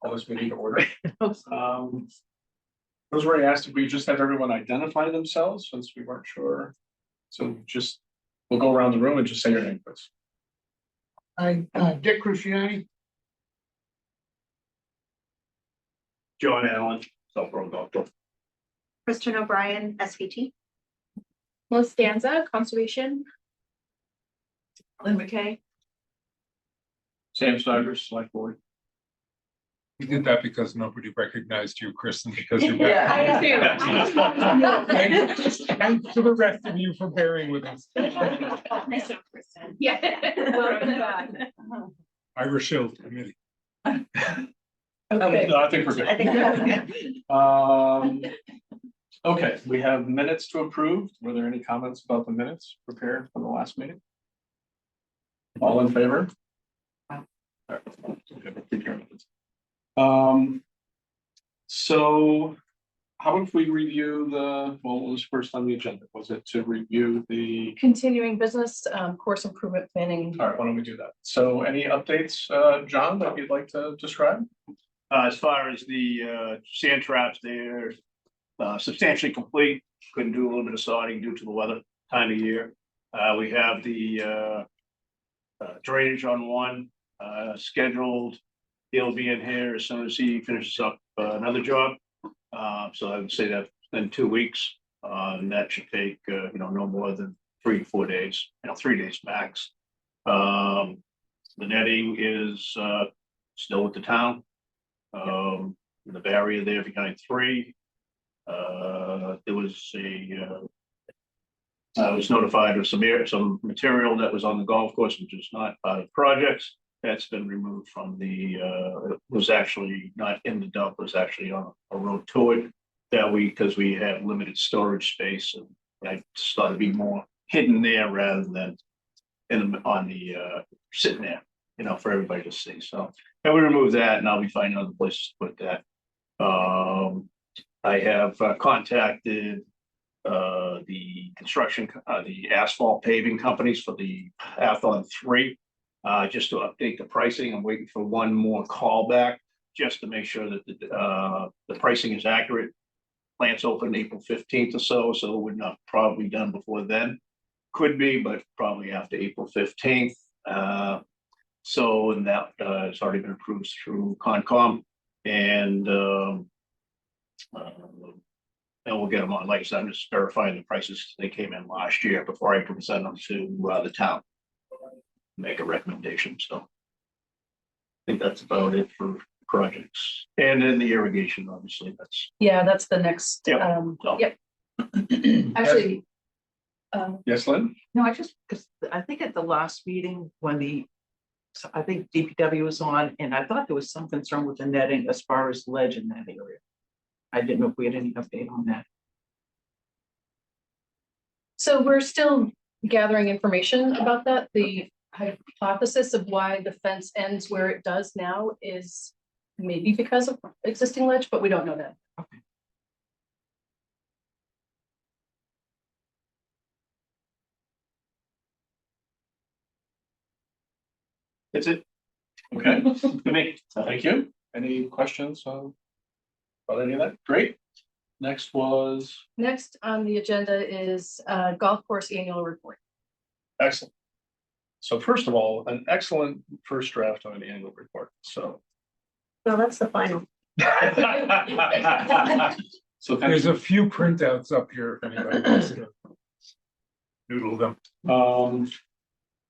all this meeting to order. Rosemary asked if we just have everyone identify themselves since we weren't sure. So just, we'll go around the room and just say your name, please. I'm Dick Cruciani. John Allen, South Road Doctor. Kristen O'Brien, SVT. Melissa Danza, Conservation. Lynn McKay. Sam Snyder, Select Board. We did that because nobody recognized you, Kristen, because you're I do. And to the rest of you for bearing with us. Nice job, Kristen. Yeah. Welcome back. Irish Hill Committee. Okay. No, I think we're good. I think that's good. Okay, we have minutes to approve. Were there any comments about the minutes prepared from the last meeting? All in favor? All right, okay, keep your minutes. So how if we review what was first on the agenda? Was it to review the, Continuing business, course improvement planning. all right, why don't we do that? So any updates, John, that you'd like to describe? As far as the sand traps, they're substantially complete. Couldn't do a little bit of sodding due to the weather time of year. We have the drainage on one scheduled. He'll be in here as soon as he finishes up another job. So I would say that in 2 weeks, and that should take no more than 3 to 4 days, 3 days max. The netting is still with the town. The barrier there behind 3. There was I was notified of some material that was on the golf course, which is not part of projects. That's been removed from it was actually not in the dump, it was actually on a road to it. Because we have limited storage space, and I just thought it'd be more hidden there rather than sitting there, for everybody to see. So I will remove that, and I'll be finding other places to put that. I have contacted the construction, the asphalt paving companies for the Athon 3, just to update the pricing. I'm waiting for one more call back just to make sure that the pricing is accurate. Plants open April 15th or so it would not probably be done before then. Could be, but probably after April 15th. And that has already been approved through Concom, and we'll get them on. Like I said, I'm just verifying the prices they came in last year before I present them to the town. Make a recommendation. So I think that's about it for projects. And then the irrigation, obviously, that's. Yeah, that's the next. Yep. Yep. Actually. Yes, Lynn? No, because I think at the last meeting when I think DPW was on, and I thought there was some concern with the netting as far as ledge in that area. I didn't know if we had any update on that. So we're still gathering information about that. The hypothesis of why the fence ends where it does now is maybe because of existing ledge, but we don't know that. Okay. That's it. Okay, To me. thank you. Any questions about any of that? Great. Next was Next on the agenda is golf course annual report. excellent. So first of all, an excellent first draft on an annual report. So. Well, that's the final. So There's a few printouts up here if anybody wants to noodle them.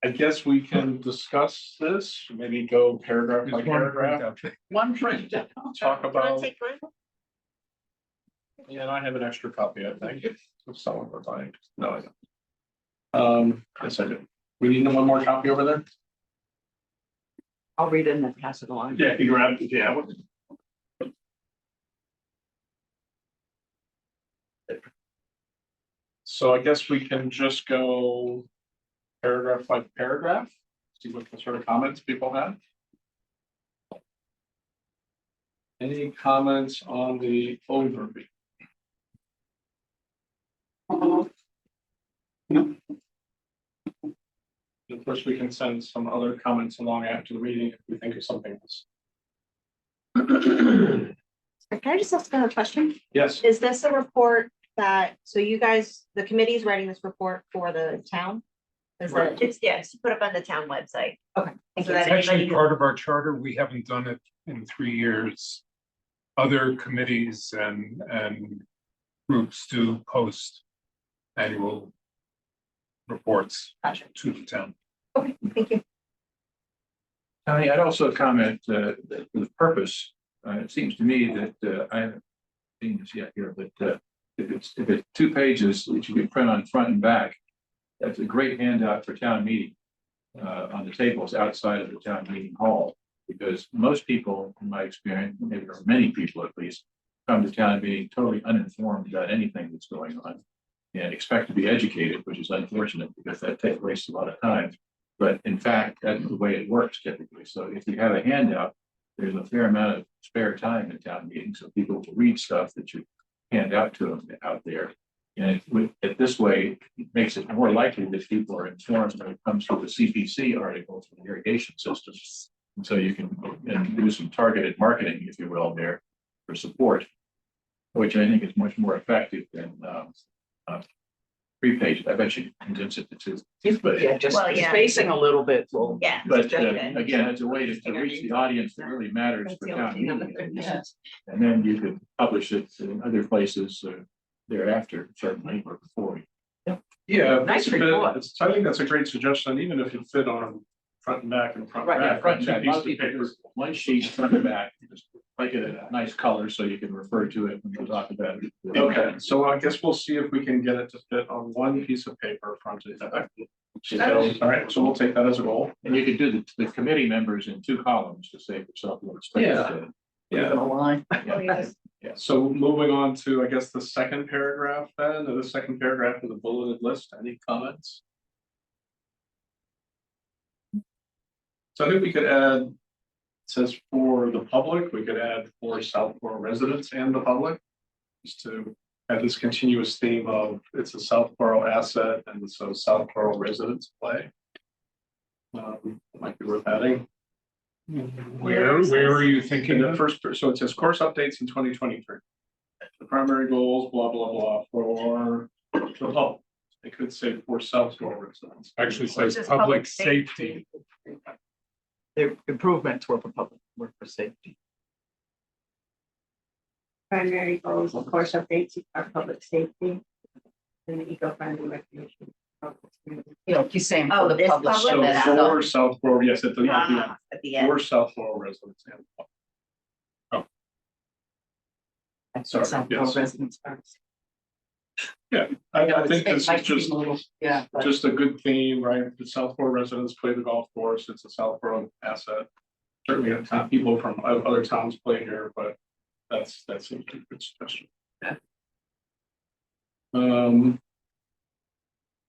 I guess we can discuss this, maybe go paragraph by There's one paragraph. printout. One print. Talk Do you wanna about, take mine? yeah, and I have an extra copy, I think, if someone would like. No, I don't. Yes, I do. We need one more copy over there? I'll read it and then pass it along. Yeah, you grab it, yeah. So I guess we can just go paragraph by paragraph, see what sort of comments people have. Any comments on the overview? Of course, we can send some other comments along after the meeting if we think of something else. Can I just ask a question? Yes, Is this a report that, so you guys, the committee's writing this report for the town? Is that? It's, yes, put up on the town website. Okay, thank So you. that It's actually anybody- part of our charter. We haven't done it in 3 years. Other committees and groups do post annual reports Gotcha. to the town. Okay, thank you. Tony, I'd also comment that for the purpose, it seems to me that I haven't seen this yet here, but if it's 2 pages that you can print on front and back, that's a great handout for town meeting on the tables outside of the town meeting hall. Because most people, in my experience, maybe or many people at least, come to town meeting totally uninformed about anything that's going on and expect to be educated, which is unfortunate because that wastes a lot of time. But in fact, that's the way it works typically. So if you have a handout, there's a fair amount of spare time in town meetings, so people will read stuff that you hand out to them out there. And this way, it makes it more likely that people are informed when it comes to the CPC articles for the irrigation systems. And so you can do some targeted marketing, if you will, there for support, which I think is much more effective than 3 pages. I bet you can condense it to 2. But Yeah, just Well, yeah. spacing a little bit will. Yeah. But Okay. again, it's a way to reach the audience that really matters That's for the town only thing. meeting. Yeah. And then you could publish it in other places thereafter, certainly, or before. yeah. Nice it's a bit- report. I think that's a great suggestion, even if it fit on front and back and front. Right, and Yeah, back, front and two back, a lot pieces of of people, paper. one sheet front and back, just make it a nice color so you can refer to it when we talk about it. Okay, so I guess we'll see if we can get it to fit on one piece of paper front and back. So, all right, so we'll take that as a goal. And you could do the committee members in 2 columns to save yourself a little space. Yeah. Yeah, A line. Yeah. so moving on to, I guess, the second paragraph then, or the second paragraph of the bulleted list, any comments? So I think we could add, it says for the public, we could add for Southborough residents and the public. Just to have this continuous theme of it's a Southborough asset and so Southborough residents play. Might be worth adding. Where are you In thinking the of? first, so it says course updates in 2023. The primary goals, blah, blah, blah, for the public. It could say for Southborough residents. Actually says Just public safety. The improvements were for public, were for safety. Primary goals, of course, updates are public safety. And the eco-friendly recreation. You know, he's saying Oh, for the this public. public? So that for Southborough, yes, at the At the end. for Southborough residents and. Sorry, Southborough yes. residents first. I think this is just, Yeah. but- just a good theme, right? The Southborough residents play the golf course. It's a Southborough asset. Certainly, people from other towns play here, but that's a good suggestion. I don't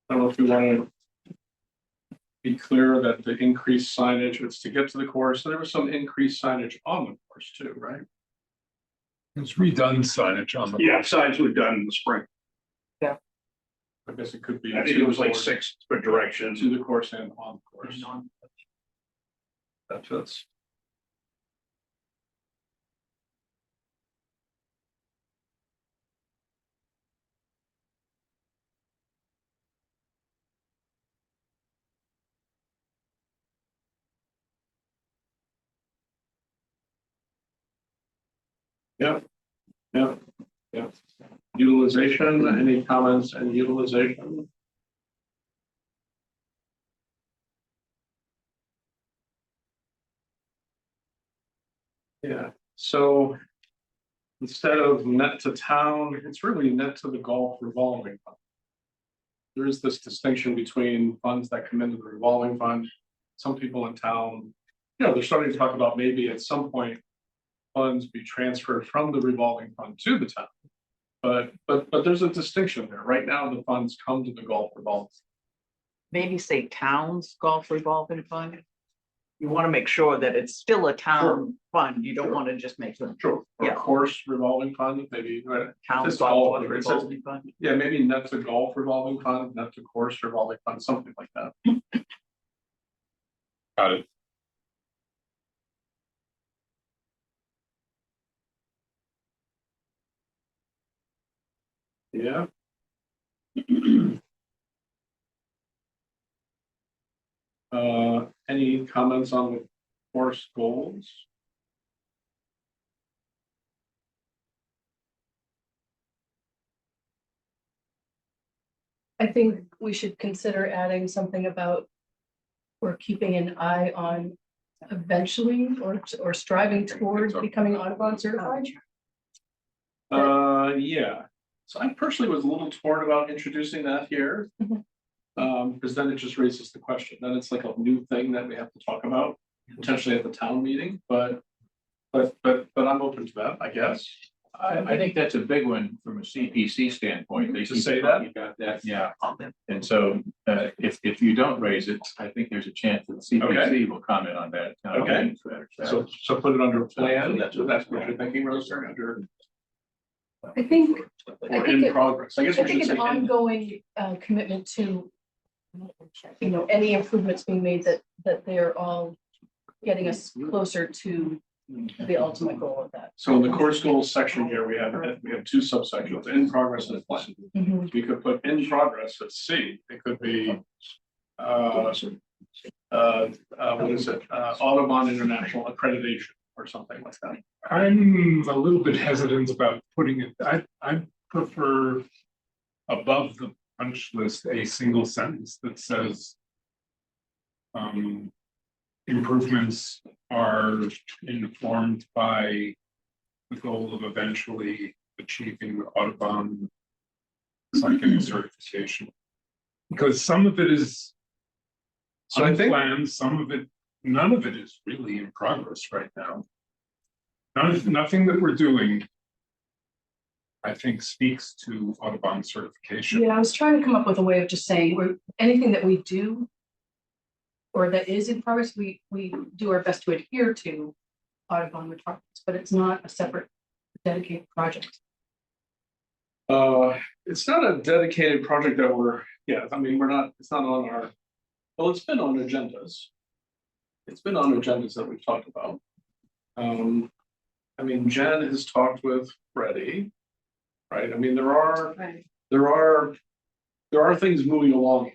know if you want to be clear that the increased signage, it's to get to the course. There was some increased signage on the course too, right? It's redone signage on the. Yeah, signs were done in the spring. Yeah. I guess it could be. I think it was like 6 for directions. To the course and on the course. That fits. Yep, yep, yep. Utilization, any comments and utilization? Yeah, so instead of net to town, it's really net to the golf revolving fund. There is this distinction between funds that come into the revolving fund. Some people in town, they're starting to talk about maybe at some point funds be transferred from the revolving fund to the town. But there's a distinction there. Right now, the funds come to the golf revolving. Maybe say towns golf revolving fund. You want to make sure that it's still a town fund. You don't Sure. want to just make it Sure. Or Yeah. course revolving fund, maybe, town This golf golf, it says- revolving fund. yeah, maybe net to golf revolving fund, net to course revolving fund, something like that. Got it. Yeah. Any comments on the course goals? I think we should consider adding something about. We're keeping an eye on eventually or striving toward becoming Audubon certified. Yeah, so I personally was a little torn about introducing that here. Mhm. Because then it just raises the question, then it's like a new thing that we have to talk about, potentially at the town meeting, but I'm open to that, I guess. I think that's a big one from a CPC standpoint. They To keep say talking about that, yeah. And so, if you don't raise it, I think there's a chance that CPC will comment on that. Okay. So put it under plan, that's what you're thinking, Rosemary, under, I think, or in progress, I guess I we think should an say. in- ongoing commitment to. Any improvements being made that they're all getting us closer to the ultimate goal of that. So in the course goals section here, we have two subsections, in progress and plan. Mhm. We could put in progress at C, it could be. What is it, Audubon International Accreditation or something like that. I'm a little bit hesitant about putting it, I prefer above the punch list, a single sentence that says improvements are informed by the goal of eventually achieving Audubon psychic certification. Because some of it is So I think, unplanned, some of it, none of it is really in progress right now. Nothing that we're doing, I think, speaks to Audubon certification. Yeah, I was trying to come up with a way of just saying, anything that we do. Or that is in progress, we do our best to adhere to Audubon requirements, but it's not a separate dedicated project. it's not a dedicated project that I mean, it's not on our, well, it's been on agendas. It's been on agendas that we've talked about. I mean, Jen has talked with Freddie, right? I mean, there are things moving along here.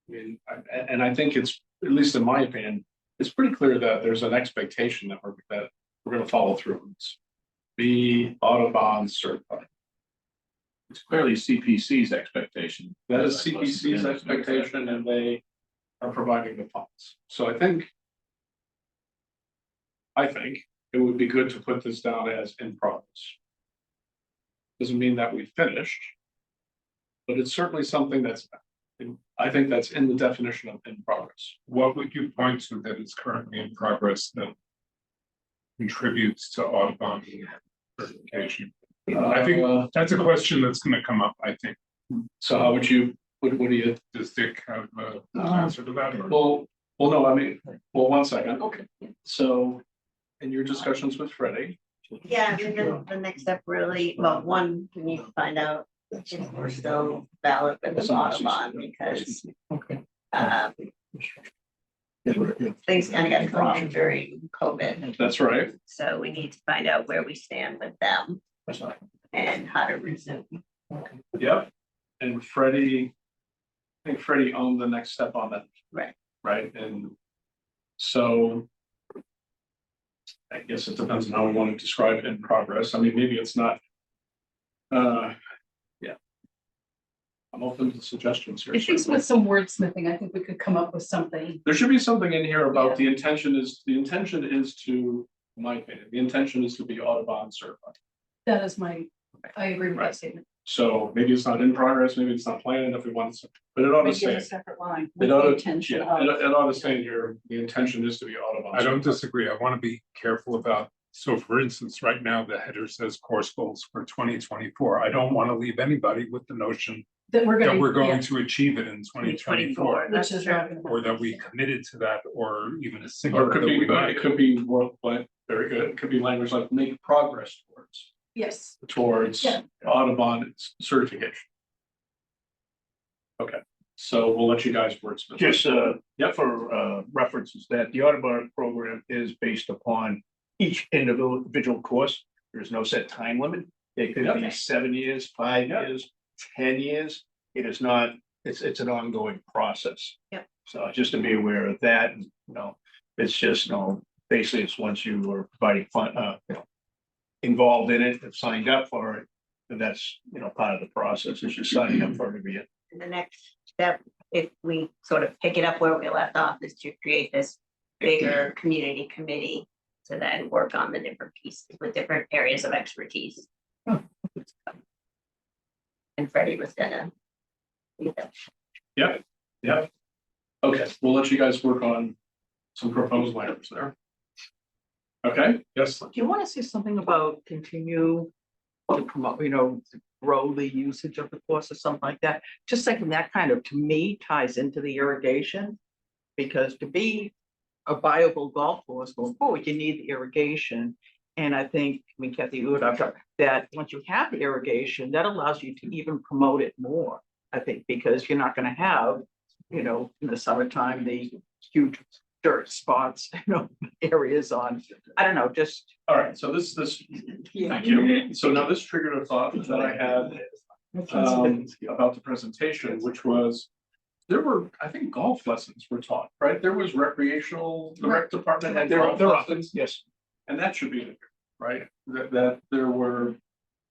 I mean, and I think it's, at least in my opinion, it's pretty clear that there's an expectation that we're going to follow through on this. Be Audubon certified. It's clearly CPC's expectation. That is CPC's expectation, and they are providing the funds. So I think it would be good to put this down as in progress. Doesn't mean that we finished, but it's certainly something I think that's in the definition of in progress. What would you point to that is currently in progress that contributes to Audubon certification? I think that's a question that's going to come up, I think. So how would you, what do you? Does Dick have an answer to that? Well, no, I mean, well, 1 second. Okay. So in your discussions with Freddie. Yeah, because the next step really, well, one, we need to find out if we're still valid with the Audubon because. Things kind of got thrown during COVID, That's right. so we need to find out where we stand with them and how to resume. Yep. And Freddie, I think Freddie owned the next step on that. Right. Right, and so. I guess it depends on how we want to describe it in progress. I mean, maybe it's not. Yeah. I'm open to suggestions here. I think with some wordsmithing, I think we could come up with something. There should be something in here about the intention is to, in my opinion, the intention is to be Audubon certified. That is I agree with Right. that statement. So maybe it's not in progress, maybe it's not planned if we want to, but it ought to Maybe say. a separate line. It with ought the to, intention yeah, of- it ought to say here, the intention is to be Audubon. I don't certified. disagree. I want to be careful about, so for instance, right now, the header says course goals for 2024. I don't want to leave anybody with the notion That we're that we're going going to achieve it in 2024. which is right. Or that we committed to that, or even a Or single. it could be more, like, very good, it could be language like make progress Yes. towards Yeah. Audubon certification. Okay, so we'll let you guys wordsmith. Just for references that the Audubon program is based upon each individual course. There's no set time limit. It could be 7 years, 5 Yeah. years, 10 years. It is not, it's an ongoing process. Yep. So just to be aware of that, and, it's just, basically it's once you are providing fun, involved in it, have signed up for it, then that's, part of the process, is just signing up for it to be it. And the next step, if we sort of pick it up where we left off, is to create this bigger community committee to then work on the different pieces with different areas of expertise. And Freddie was gonna. lead that. Yep. Okay, we'll let you guys work on some proposed language there. Okay, yes, Do you want to say something about continue to promote, to grow the usage of the course or something like that? Just thinking that kind of, to me, ties into the irrigation. Because to be a viable golf course going forward, you need the irrigation. And I think, Kathy Wood, I've got that once you have the irrigation, that allows you to even promote it more. I think, because you're not gonna have, in the summertime, the huge dirt spots, areas on, I don't know, just. all right, so this, thank you. So now this triggered a thought that I had about the presentation, which was, there were, I think, golf lessons were taught, right? There was recreational, the rec department had They're golf lessons. yes. And that should be, right? That there were,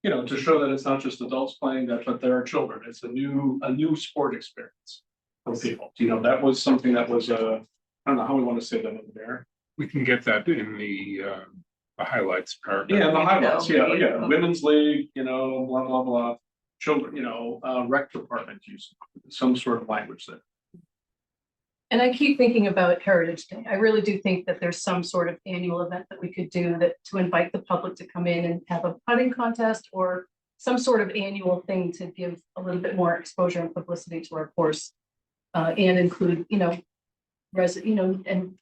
to show that it's not just adults playing that, but there are children. It's a new sport experience for people. That was something that was I don't know how we want to say that in there. We can get that in the highlights paragraph. Yeah, the highlights, yeah. Women's league, blah, blah, blah. Children, rec department use some sort of language there. And I keep thinking about Heritage Day. I really do think that there's some sort of annual event that we could do that to invite the public to come in and have a putting contest or some sort of annual thing to give a little bit more exposure and publicity to our course. And include, and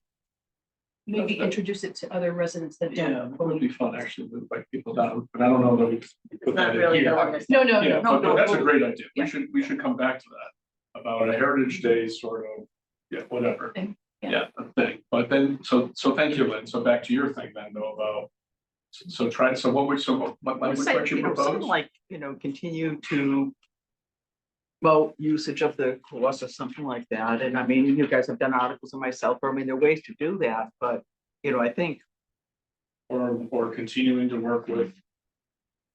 maybe introduce it to other residents that Yeah, don't. it would be fun actually to invite people down, but I don't know that we. It's not really going this. No, Yeah, no. but that's a great idea. Yeah. We should come back to that about a Heritage Day sort of, whatever. Thing, yeah. Yeah, a thing. But then, so thank you, Lynn. So back to your thing then though about, what language Say, might you something propose? like, continue to. Well, usage of the course or something like that. And I mean, you guys have done articles on myself, there are ways to do that, but, I think. Or continuing to work with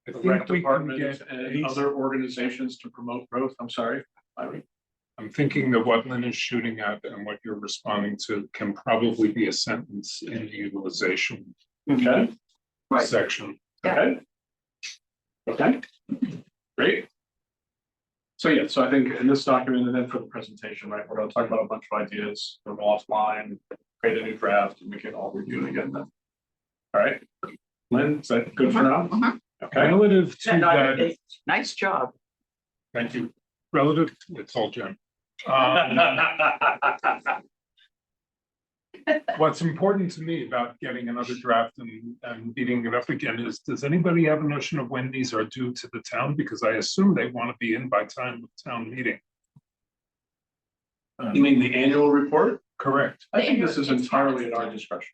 I the think rec we can department get and other organizations to promote growth. I'm sorry. I'm thinking that what Lynn is shooting at and what you're responding to can probably be a sentence in the utilization Okay, Right. section. okay. Okay, great. So yeah, so I think in this document and then for the presentation, right, we're gonna talk about a bunch of ideas, they're offline, create a new draft, and we can all review it again then. All right, Lynn, is that good for now? Okay, Relative to Yeah, no, that, nice job. thank you. Relative, it's all Jen. What's important to me about getting another draft and beating it up again is, does anybody have a notion of when these are due to the town? Because I assume they want to be in by time of town meeting. you mean the annual report? Correct. I think this is entirely at our discretion.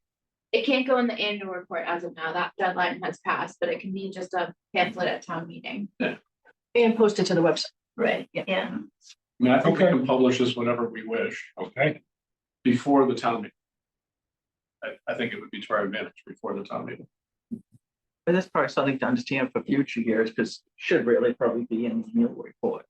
It can't go in the annual report as of now, that deadline has passed, but it can be just a pamphlet at town meeting. And post it to the website. Right, yeah. I mean, I think we can publish this whenever we wish Okay. before the town meeting. I think it would be to our advantage before the town meeting. But that's probably something to understand for future years, because should really probably be in the annual report.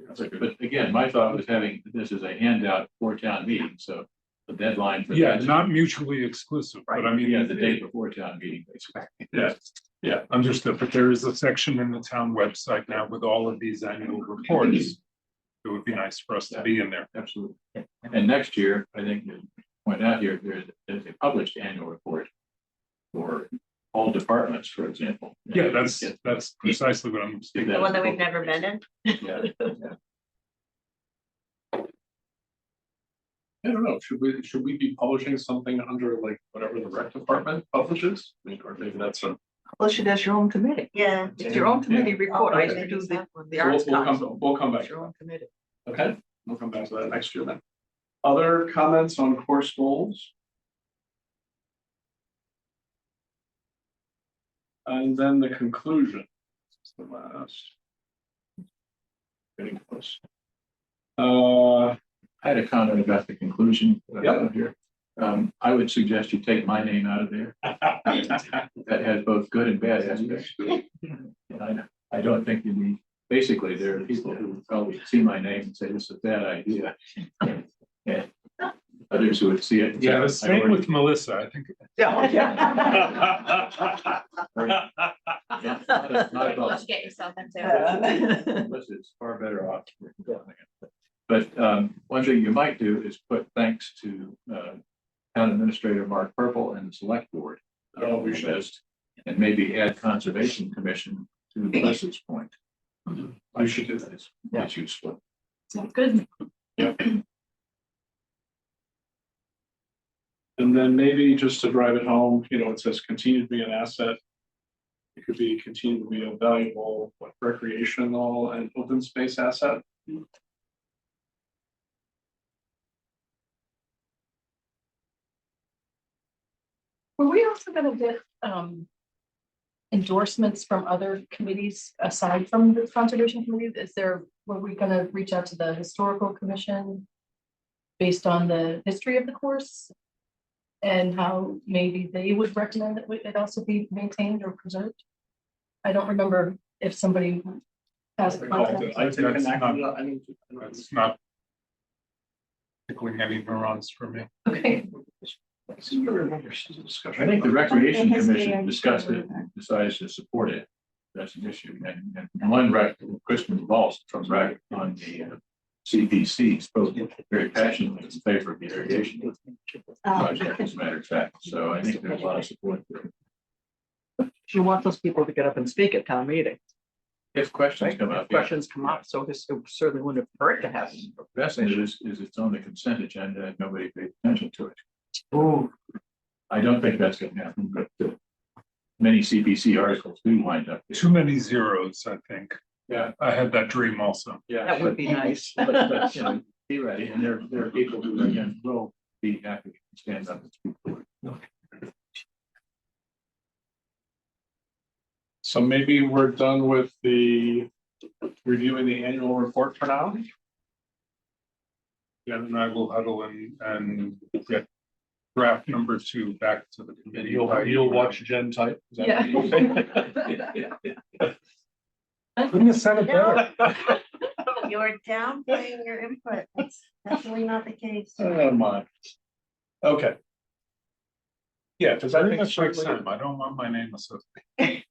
But again, my thought was having this as a handout for town meeting, so the deadline for. Yeah, that- not mutually exclusive, but I mean. Yeah, the day before town meeting, basically. Yeah, understood, but there is a section in the town website now with all of these annual reports. It would be nice for us to be in there. Absolutely. And next year, I think, you point out here, there's a published annual report for all departments, for example. Yeah, that's precisely what I'm The speaking. one that we've never been in. Yeah, I don't know, should we be publishing something under like whatever the rec department publishes? I mean, or maybe that's a. Publish it as your own committee. Yeah. It's your own committee report. I used to do the arts council. We'll come back. It's your own committee. Okay, we'll come back to that next year then. Other comments on course goals? And then the conclusion. This is the last. Getting close. I had a comment about the conclusion. Yep. Here. I would suggest you take my name out of there. That has both good and bad aspects. And I don't think you need, basically, there are people who probably see my name and say this is a bad idea. And others who would see it. and say, Yeah, the "I same already-" with Melissa, I think. Yeah. Yeah, not at all. What you get yourself into. Melissa is far better off. But one thing you might do is put thanks to Town Administrator Mark Purple and the Select Board. Oh, we should. list, and maybe add Conservation Commission to Melissa's point. I should do this. That's useful. Sounds good. And then maybe just to drive it home, you know, it says continue to be an asset. It could be continue to be a valuable recreational and open space asset. Were we also gonna get endorsements from other committees aside from the conservation committee? Were we gonna reach out to the historical commission based on the history of the course? And how maybe they would recommend that it also be maintained or preserved? I don't remember if somebody has. That's not tickling any neurons for me. Okay. I think the Recreation Commission discussed it, decided to support it. That's an issue. And one Kristen Walsh from Rec on the CPC spoke very passionately in favor of the irrigation project, as a matter of fact. So I think there's a lot of support there. You want those people to get up and speak at town meeting. If questions come up. If questions come up, so this certainly wouldn't have hurt to have. The best thing is it's on the consent agenda and nobody paid attention to it. Oh, I don't think that's going to happen, but many CPC articles do wind up there. Too many zeros, I think. Yeah. I had that dream also. Yeah. that would be nice. But, you know, be ready, and there are people who again will be happy to stand up and speak for it. So maybe we're done with the reviewing the annual report for now. Jen and I will huddle and get draft number 2 back to the committee. You'll watch Jen type. Is that what you're saying? Couldn't have said it better. You're downplaying your input. That's definitely not the case. Oh, my. Okay. Yeah, because I I think think it's that's certainly. Sam. I don't want my name associated.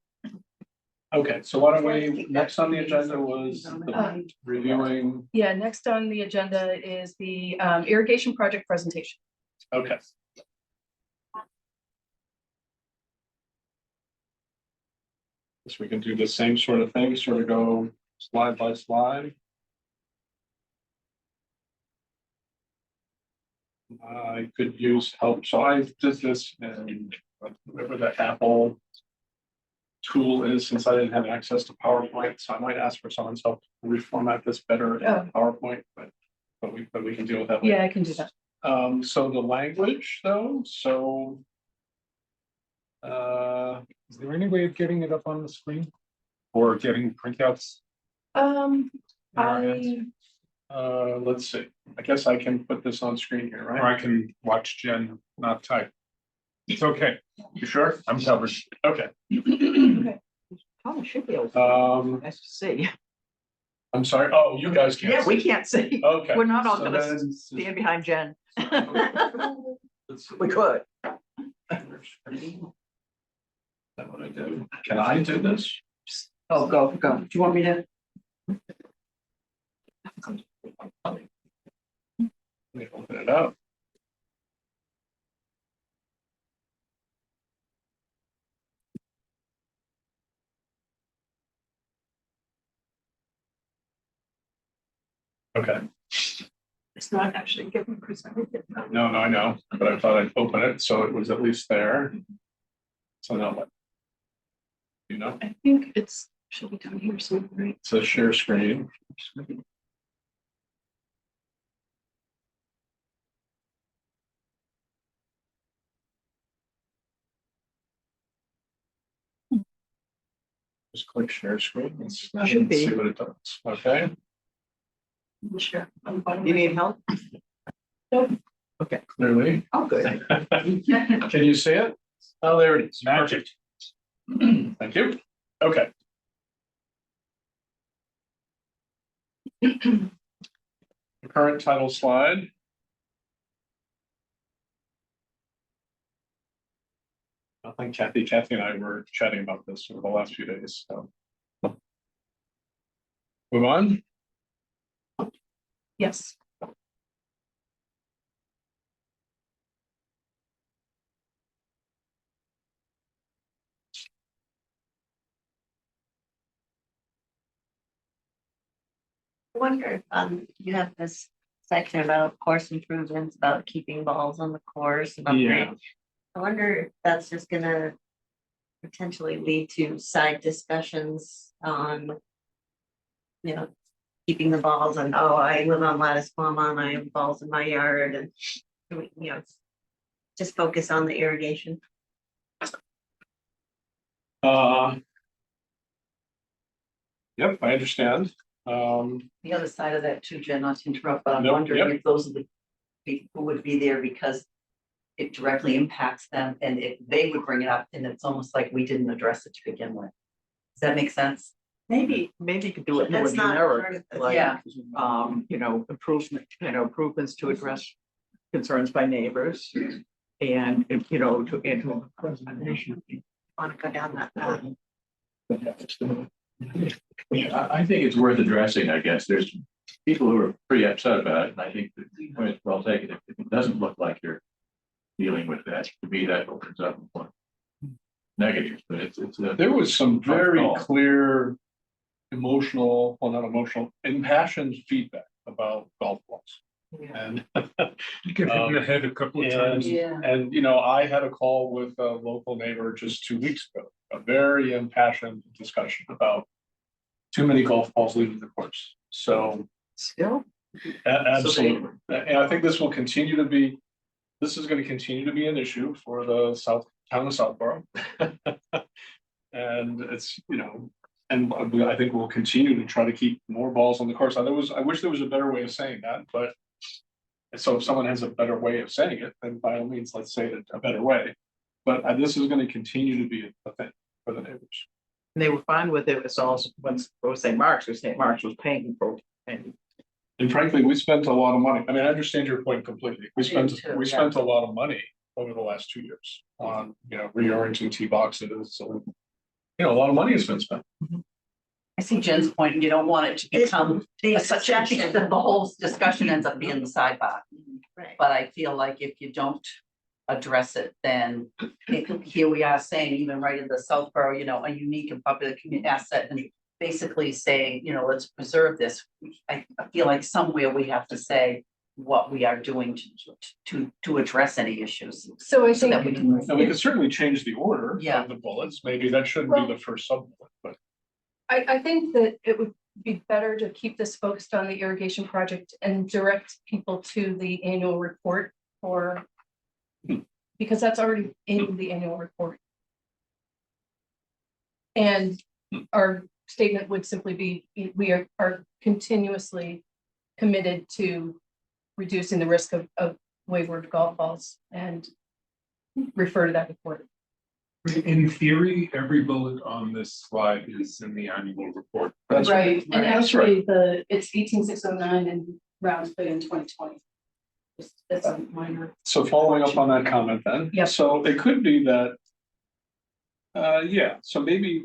Okay, so why don't we, next on the agenda was the reviewing, Yeah, next on the agenda is the irrigation project presentation. okay. Guess we can do the same sort of thing, sort of go slide by slide. I could use help, so I did this and whatever the Apple tool is, since I didn't have access to PowerPoint, so I might ask for someone's help to reformat this better in Oh. PowerPoint, but we can deal with that later. Yeah, I can do that. So the language though, so. Is there any way of getting it up on the screen? Or getting printouts? in our hands? Let's see, I guess I can put this on screen here, Or right? I can watch Jen not type. It's okay, You sure? I'm covered. Okay, Probably should be able to. Nice to see. I'm sorry, oh, you guys can't. Yeah, we see. can't see. Okay. We're not all so gonna then- stand behind Jen. Let's see. We could. Is that what I do? Can I do this? Oh, go. Do you want me to? Let me open it up. Okay, It's not actually given presented. no, I know, but I thought I'd open it, so it was at least there. So now what? You know, I think it's, should be down here somewhere, right? it says share screen. Just click share screen. Let's Should be. see what it does. Okay. Sure. You need help? Clearly. Oh, good. Can you see it? Oh, there it is. Magic. Thank you. Okay. The current title slide. I think Kathy and I were chatting about this over the last few days, so. Move on. Yes. I wonder, you have this section about course improvements, about keeping balls on the course. and Yeah. upgrades. I wonder if that's just gonna potentially lead to side discussions on, you know, keeping the balls and, oh, I live on Lattice Mama and I have balls in my yard and, you know, just focus on the irrigation. Yep, I understand. The other side of that too, Jen, not to interrupt, but I'm No, wondering yep. if those are the people who would be there because it directly impacts them, and if they would bring it up, and it's almost like we didn't address it to begin with. Does that make sense? Maybe you could do it more That's not part generic, of the- like, Yeah. improvements to address concerns by neighbors. And, Want to go down that path. I think it's worth addressing, I guess. There's people who are pretty upset about it, and I think the point is well taken. If it doesn't look like you're dealing with that, to me, that opens up one negative, but it's There was some Tough very call. clear emotional, well, not emotional, impassioned feedback about golf balls. And, You get hit in the head a couple of times. and, you know, I had a call with a local neighbor just 2 weeks ago, a very impassioned discussion about too many golf balls leaving the course. So still, absolutely. And I think this will continue to be, this is going to continue to be an issue for the town of Southborough. And it's, you know, and I think we'll continue to try to keep more balls on the course. I wish there was a better way of saying that, but so if someone has a better way of saying it, then by all means, let's say it a better way. But this is going to continue to be a thing for the neighbors. they were fine with it. It's also when it was St. Mark's, because St. Mark's was paying for it. And frankly, we spent a lot of money. I mean, I understand your point completely. We do spent too, we yeah. spent a lot of money over the last 2 years on, you know, reorienting tee boxes. So, you know, a lot of money has been spent. I see Jen's point, and you don't want it to become The such a, discussion. the whole discussion ends up being the sidebar. Right. But I feel like if you don't address it, then here we are saying, even right in the Southborough, you know, a unique and popular community asset, and basically saying, you know, let's preserve this. I feel like somewhere we have to say what we are doing to address any issues. So I So that we think, can move. And we could certainly change the order Yeah. of the bullets. Maybe that shouldn't be the first sub bullet, but I think that it would be better to keep this focused on the irrigation project and direct people to the annual report or because that's already in the annual report. And our statement would simply be, we are continuously committed to reducing the risk of wayward golf balls and refer to that report. In theory, every bullet on this slide is in the annual report. that's Right, and That's right. actually it's 18609 and rounds put in 2020. That's a minor. So following up on that comment then. Yep. So it could be that. Yeah, so maybe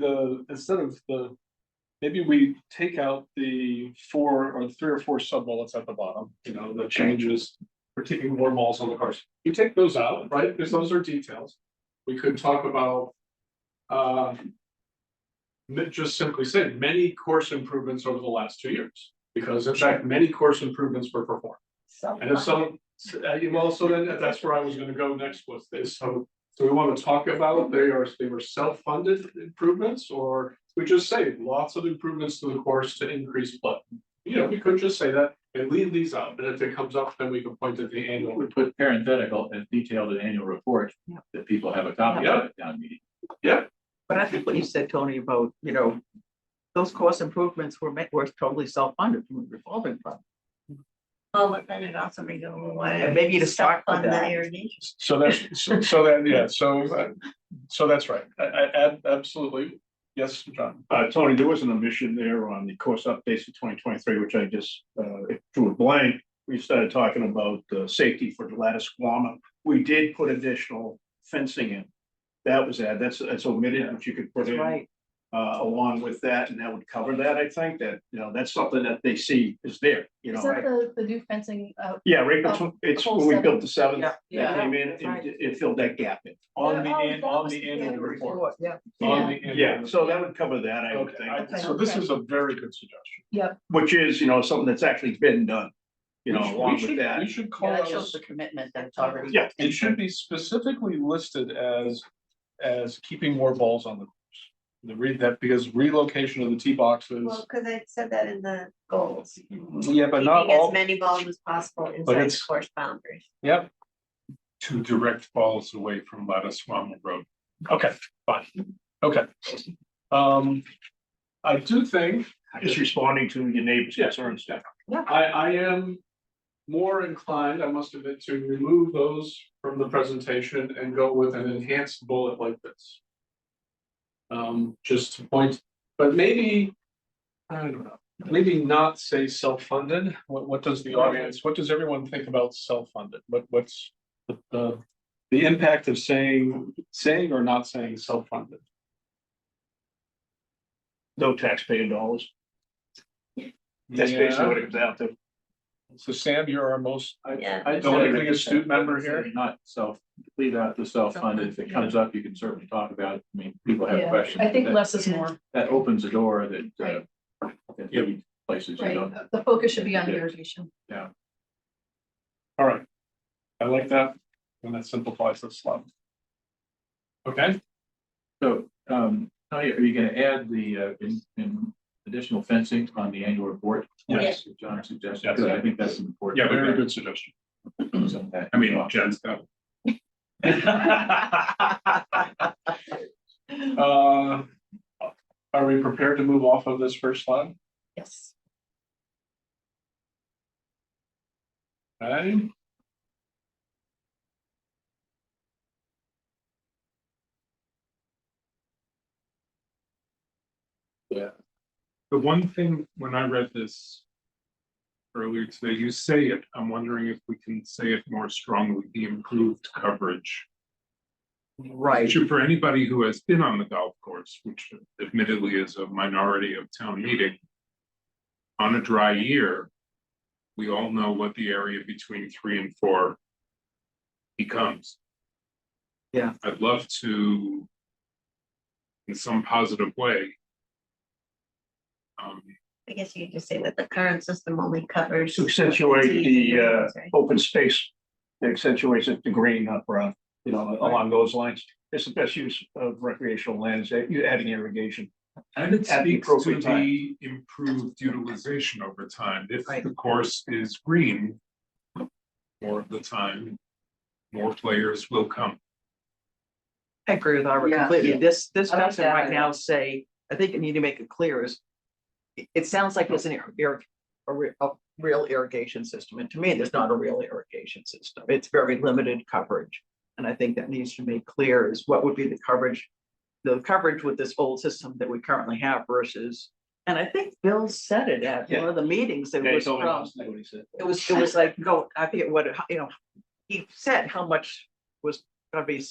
maybe we take out the 4 or 3 or 4 sub bullets at the bottom, you know, the changes for keeping more balls on the course. You take those out, right? Because those are details. We could talk about. Just simply say many course improvements over the last 2 years, because in fact, many course improvements were performed. And if someone, well, so then that's where I was gonna go next with this. So we want to talk about they were self-funded improvements, or we just say lots of improvements to the course to increase play. You know, we could just say that and leave these out. And if it comes up, then we can point at the annual. We put parenthetical and detailed in annual report that people have a copy of at town meeting. But I think what you said, Tony, about, you know, those course improvements were totally self-funded from the revolving fund. Oh, but then it also may go away. And maybe to start with On the that. irrigation. So that's, so that, yeah, so that's right. Absolutely. Yes, John. Tony, there was an omission there on the course updates for 2023, which I just drew a blank. We started talking about safety for Gladys-Squama. We did put additional fencing in. That was that's omitted, which you could put That's in right. along with that, and that would cover that. I think that, that's something that they see is there, Is that the new fencing out? Yeah, right between, it's when we built the seventh, Yeah, that yeah, came in, that's right. it filled that gap in. On the, Oh, that on was the the annual annual report. Yeah. On the annual Yeah, so that would cover that, I would Okay, think, so this Okay. is a very good suggestion. Yep, which is, something that's actually been done, along with that. We should call Yeah, that out, shows the commitment that it's already. Yeah. it should be specifically listed as keeping more balls on the course. That because relocation of the tee boxes, Well, because I said that in the goals. yeah, but not Keeping as all, many balls as possible inside it's- course boundaries. yep, To direct balls away from Latticewana Road. okay, fine, okay. I do think, Just responding to your neighbor's concerns. I am more inclined, I must admit, to remove those from the presentation and go with an enhanced bullet like this. Just to point, but maybe, I don't know, maybe not say self-funded. What does the audience, what does everyone think about self-funded? What's the impact of saying or not saying self-funded? No taxpayer dollars. That's Yeah. basically what it comes down to. So Sam, you're our most Yeah. politically astute member here. Not self, leave out the self-funded. If it comes up, you can certainly talk about it. I mean, people have yeah, questions. I think but less is more, that opens the door that, Right. that maybe places you right? don't. The focus should be on Yeah. irrigation. All right. I like that, and that simplifies the slide. Okay, So, Tony, are you gonna add the, in additional fencing on the annual report? Yes. John suggested, Yes. good. I think that's important. Yeah, very good suggestion. I mean, Jen's got. Are we prepared to move off of this first slide? Yes. Okay. The one thing, when I read this earlier today, you say it, I'm wondering if we can say it more strongly, the improved coverage. Right. For anybody who has been on the golf course, which admittedly is a minority of town meeting. On a dry year, we all know what the area between 3 and 4 becomes. Yeah. I'd love to, in some positive way. I guess you could just say that the current system only covers. To accentuate the Right. open space, it accentuates it, the green up around, along those lines. It's the best use of recreational land, is that you're adding irrigation. And it At the speaks to appropriate time. the improved utilization over time. If Right. the course is green more of the time, more players will come. I agree with Arbor Yeah. completely. This I like doesn't that right idea. now say, I think you need to make it clear is. It sounds like there's a real irrigation system, and to me, there's not a real irrigation system. It's very limited coverage. And I think that needs to be clear is what would be the coverage with this old system that we currently have versus. And I think Bill said it at one of the meetings that Yeah, he was told me from, last night what he said. it was like, go, I forget what, he said how much was gonna be.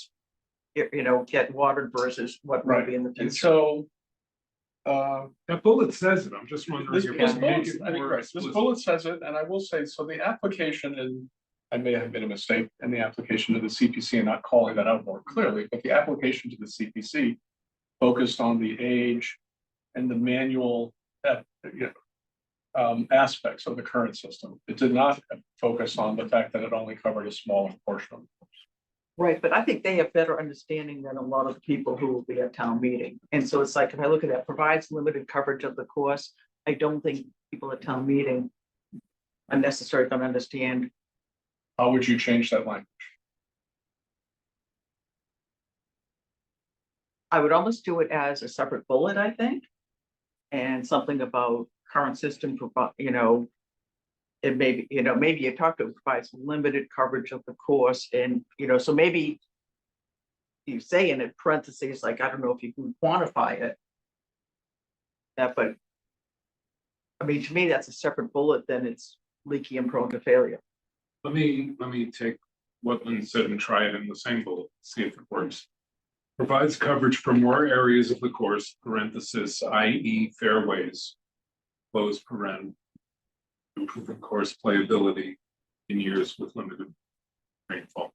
Get watered versus what might be in the And future. so. That bullet says it, I'm just wondering This if we this can bullet, make it I think, more right, this explicit. bullet says it, and I will say, so the application and I may have made a mistake in the application to the CPC and not calling that out more clearly, but the application to the CPC focused on the age and the manual, aspects of the current system. It did not focus on the fact that it only covered a small portion of it. Right, but I think they have better understanding than a lot of the people who will be at town meeting. And so it's like, if I look at that, provides limited coverage of the course, I don't think people at town meeting are necessarily going to understand. How would you change that language? I would almost do it as a separate bullet, I think. And something about current system, it maybe, maybe you talk to provide some limited coverage of the course and, so maybe you say in it parentheses, like, I don't know if you can quantify it. That, but I mean, to me, that's a separate bullet, then it's leaky and prone to failure. Let me take what Lynn said and try it in the same bullet, see if it works. Provides coverage for more areas of the course, parenthesis, i.e. fairways, close paren. Improving course playability in years with limited rainfall.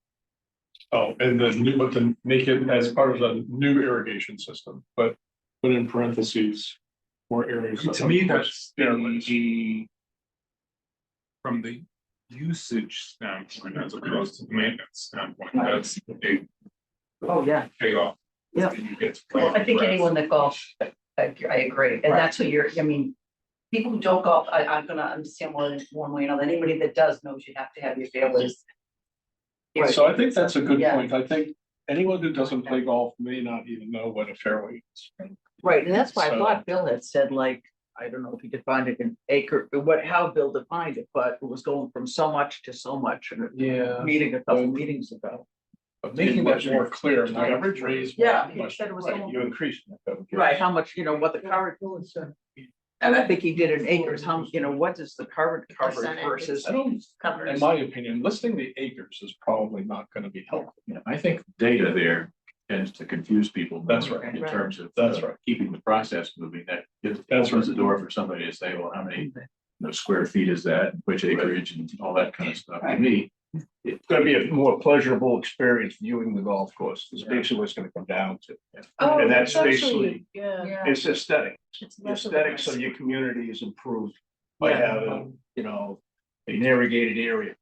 Oh, and the new, but to make it as part of the new irrigation system, but put in parentheses more areas. To me, that's fairways. from the usage standpoint as opposed to the maintenance standpoint, that's a big Oh, yeah. payoff. Yeah. You get to play Well, I think grass. anyone that golfs, I agree, and that's what you're, I mean, people who don't golf, I'm gonna understand one way or another, anybody that does knows you have to have your fairways. So I think that's a good Yeah. point. I think anyone who doesn't play golf may not even know what a fairway is. Right, and that's why I So- thought Bill had said, like, I don't know if he defined it in acre, how Bill defined it, but it was going from so much to so much, and Yeah. meeting a couple meetings ago. But making that more clear, my Coverage raise. Yeah, he said it was Right, going- you increased that. Right, how much, what the current, and I think he did in acres, what is the current coverage Percentage. versus. I don't, in Covers. my opinion, listing the acres is probably not gonna be helpful. Yeah, I think data there tends to confuse people. That's more right. In terms of. That's right. Keeping the process moving, that That's opens the right. door for somebody to say, well, how many, square feet is that, which acreage and all that kind of stuff. To me, It's gonna be a more pleasurable experience viewing the golf course, is basically what it's gonna come down to. Oh, And that's actually- basically- Yeah. It's aesthetic, It's the less of a aesthetics of mess. your community is improved by Yeah. having, an irrigated area.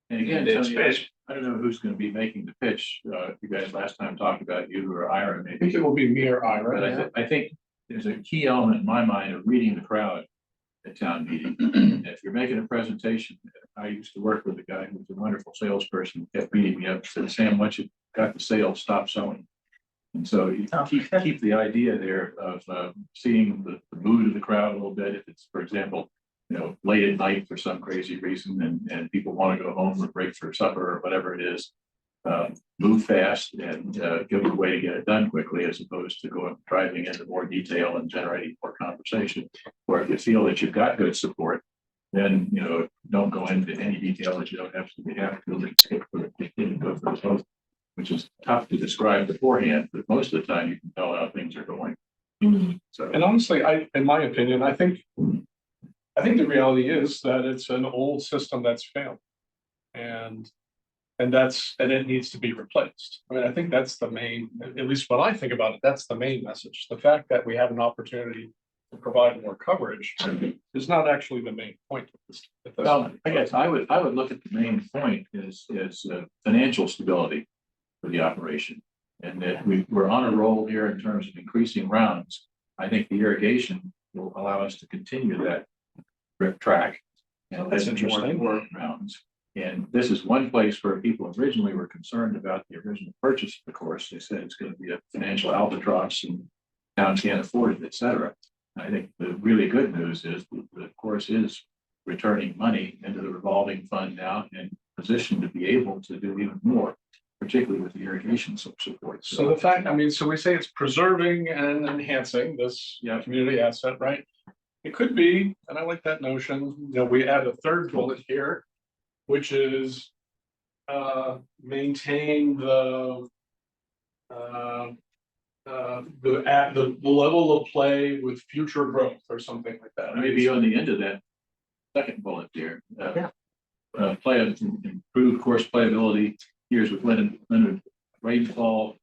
and again, It's- Tony, it's- I don't know who's gonna be making the pitch. You guys last time talked about you or Ira, I maybe. think it will be me or But Ira. I think there's a key element in my mind of reading the crowd at town meeting. If you're making a presentation, I used to work with a guy who was a wonderful salesperson, kept beating me up, said, Sam, once you got the sale, stop selling. And so you Oh. keep the idea there of seeing the mood of the crowd a little bit. If it's, for example, late at night for some crazy reason and people want to go home or break for supper or whatever it is. Move fast and give them a way to get it done quickly as opposed to going driving into more detail and generating more conversation. Or if you feel that you've got good support, then don't go into any detail that you don't absolutely have to. Let's skip for the vote, which is tough to describe beforehand, but most of the time you can tell how things are going. So And honestly, in my opinion, I think the reality is that it's an old system that's failed. And it needs to be replaced. I mean, I think that's the main, at least when I think about it, that's the main message. The fact that we have an opportunity to provide more coverage is not actually the main point. at this Well, point. I guess I would look at the main point is financial stability for the operation. And that we're on a roll here in terms of increasing rounds. I think the irrigation will allow us to continue that track. And That's get more interesting. rounds. And this is one place where people originally were concerned about the original purchase of the course. They said it's going to be a financial albatross and towns can't afford it, et cetera. I think the really good news is the course is returning money into the revolving fund now and positioned to be able to do even more, particularly with the irrigation support. So the fact, so we say it's preserving and enhancing this community asset, right? It could be, and I like that notion, we add a third bullet here, which is maintain the level of play with future growth or something like that. Maybe on the end of that second bullet there. Yeah. Improved course playability, years with limited rainfall,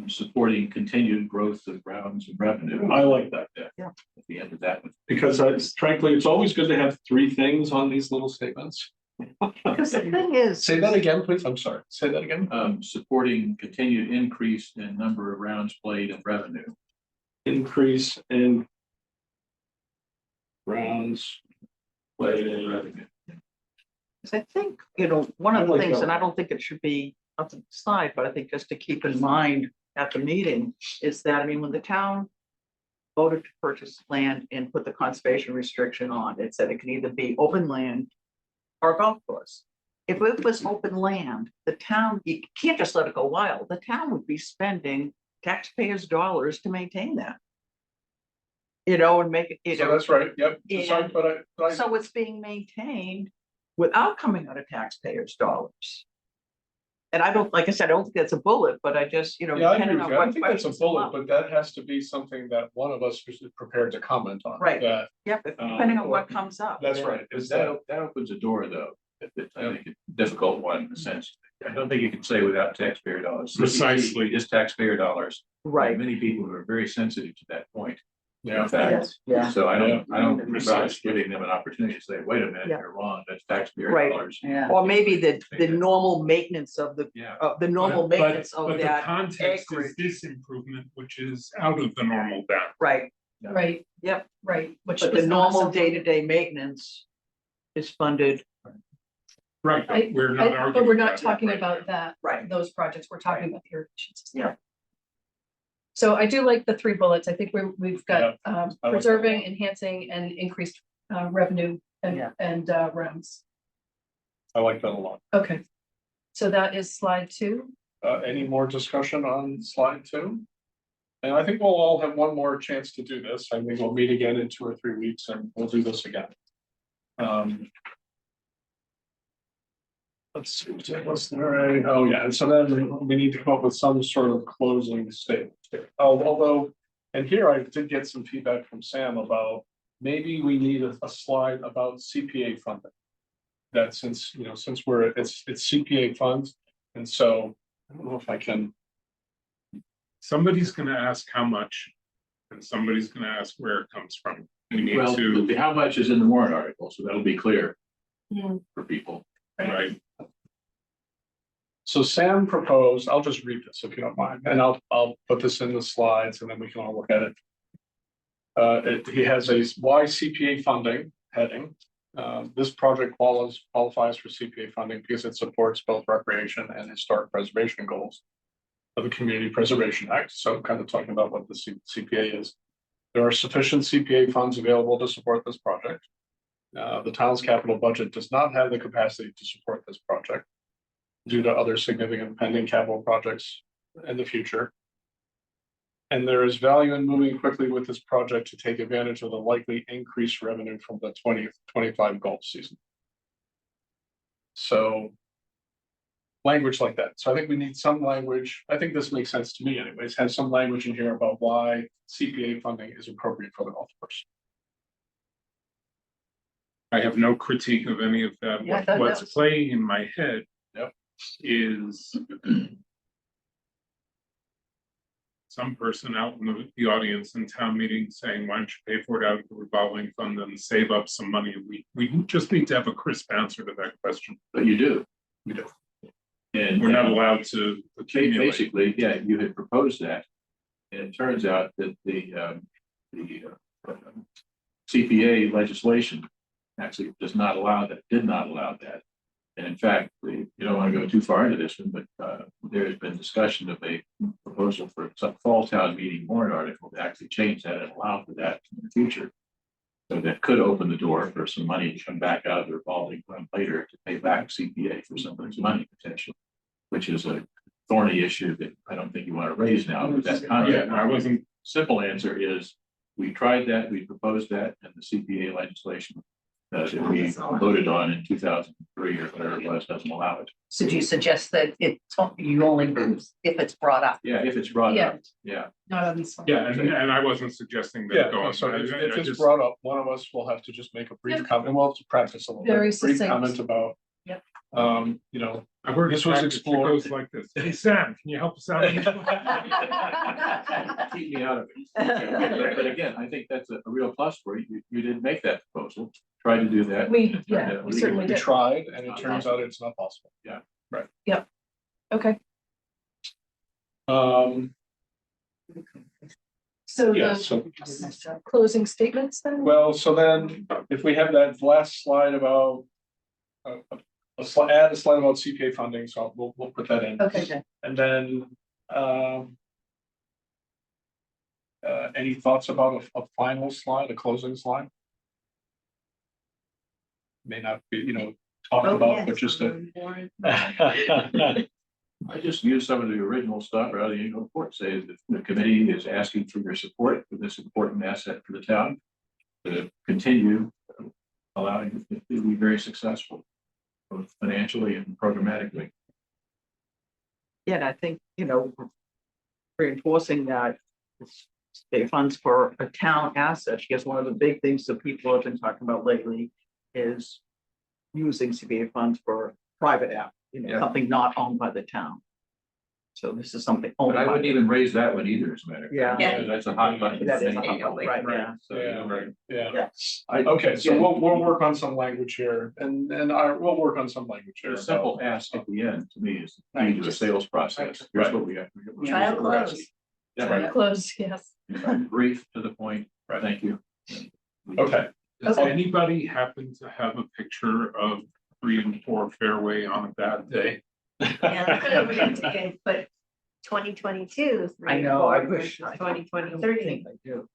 supporting continued growth of rounds and revenue. I like that. Yeah. At the end of that one. Because frankly, it's always good to have three things on these little statements. Because the thing is. Say that again, please. I'm sorry. Say that again. Supporting continued increase in number of rounds played and revenue. Increase in rounds played and revenue. I think, one I of the like things, that and I one. don't think it should be up to the side, but I think just to keep in mind at the meeting is that, when the town voted to purchase land and put the conservation restriction on. It said it can either be open land or golf course. If it was open land, the town, you can't just let it go wild. The town would be spending taxpayers' dollars to maintain that. And make it, So that's right, yep. So, And- but I, so it's being maintained without coming out of taxpayers' dollars. And I don't, like I said, I don't think that's a bullet, but I just, yeah, I agree depending with on you. I what think that's a questions come bullet, up. but that has to be something that one of us is prepared to comment on. Right. That, Yep, depending on what comes up. that's right. Because Is that, that opens a door, though. I think a difficult one in a sense. I don't think you can say without taxpayer dollars. Precisely. Just taxpayer dollars. Right. Many people are very sensitive to that point. yeah, In fact, Yeah. so I don't regard Precisely. giving them an opportunity to say, wait a minute, Yeah. you're wrong, that's taxpayer Right. dollars. Yeah. Or maybe the normal maintenance of Yeah. the normal But- maintenance but of the that. context is acreage. this improvement, which is out of the normal bound. Right, Right, yep, right, which but the is not normal something- day-to-day maintenance is funded. Right, I- but we're not arguing. But we're not that talking right about now. that, Right. those projects, we're talking about the irrigation system. Yeah. So I do like the 3 bullets. I think we've got I like that preserving, one. enhancing and increased revenue Yeah. and rounds. I like that a lot. Okay. So that is slide 2. Any more discussion on slide 2? And I think we'll all have one more chance to do this. I think we'll meet again in 2 or 3 weeks and we'll do this again. Let's see, what's there? Oh, yeah, and so then we need to come up with some sort of closing statement. Oh, although, and here I did get some feedback from Sam about maybe we need a slide about CPA funding. That since, since it's CPA funds, and so I don't know if I can. Somebody's gonna ask how much, and somebody's gonna ask where it comes from. We need Well, to, how much is in the warrant article, so that'll be clear Mm. for people. right, So Sam proposed, I'll just read this if you don't mind, and I'll put this in the slides and then we can all look at it. He has a why CPA funding heading. This project qualifies for CPA funding because it supports both recreation and historic preservation goals of the Community Preservation Act. So I'm kind of talking about what the CPA is. There are sufficient CPA funds available to support this project. The town's capital budget does not have the capacity to support this project due to other significant pending capital projects in the future. And there is value in moving quickly with this project to take advantage of the likely increased revenue from the 2025 golf season. So language like that. So I think we need some language. I think this makes sense to me anyways, have some language in here about why CPA funding is appropriate for the golf course. I have no critique of any of that. Yeah, I thought that What's was- playing in my head. Yep. Is some person out in the audience in town meeting saying, why don't you pay for it out of the revolving fund and save up some money? We just need to have a crisp answer to that question. But you do. We do. And We're not allowed to accumulate. basically, yeah, you had proposed that. And it turns out that the CPA legislation actually does not allow that, did not allow that. And in fact, you don't want to go too far into this one, but there's been discussion of a proposal for some fall town meeting warrant article to actually change that and allow for that in the future. So that could open the door for some money to come back out of the revolving fund later to pay back CPA for some of this money potentially, which is a thorny issue that I don't think you want to raise now, but that concept. Yeah, I wasn't. Simple answer is, we tried that, we proposed that, and the CPA legislation that we voted on in 2003 or whatever it was, doesn't allow it. So do you suggest that you only, if it's brought up? Yeah, if it's brought up, yeah. Not on this one. Yeah, and I wasn't suggesting that. Yeah, going. so if I it's just- brought up, one of us will have to just make a brief Yep. comment, well, to practice a little bit. Very Brief succinct. comment about. Yep. I heard This was it explored. goes like this. Hey, Sam, can you help us out? Keep me out of it. But again, I think that's a real plus for you. You didn't make that proposal, try to do that. We certainly We did. tried, and it turns out it's not possible. Okay, Um, so yeah, the so, closing statements then? well, so then if we have that last slide about. Add a slide about CPA funding, so we'll put that in. Okay, And then, any thoughts about a final slide, a closing slide? May not be, talked Oh, about, yes, but just a. I just used some of the original stuff out of the annual report, say that the committee is asking for your support for this important asset for the town. To continue allowing it to be very successful, both financially and programmatically. Yeah, and I think, reinforcing that state funds for a town asset, because one of the big things that people have been talking about lately is using CBA funds for private app, Yeah. something not owned by the town. So this is something owned But I by, wouldn't even raise that one either, as a matter of fact. Yeah. That's a hot button. that is a thing. hot one, right, yeah. So, you know, right. Yeah. Yeah. Okay, so we'll work on some language here and we'll work on some language here. The simple ask at the end to me is the key to the sales process. Here's what we have. here's Trial what we're asking. close. Yeah, Trying to right. close, yes. Brief to the point. Thank you. Okay, Does anybody happen to have a picture of 3 and 4 Fairway on a bad day? Yeah, that's what we're gonna take, but 2022. I know, I wish. 2023. I do.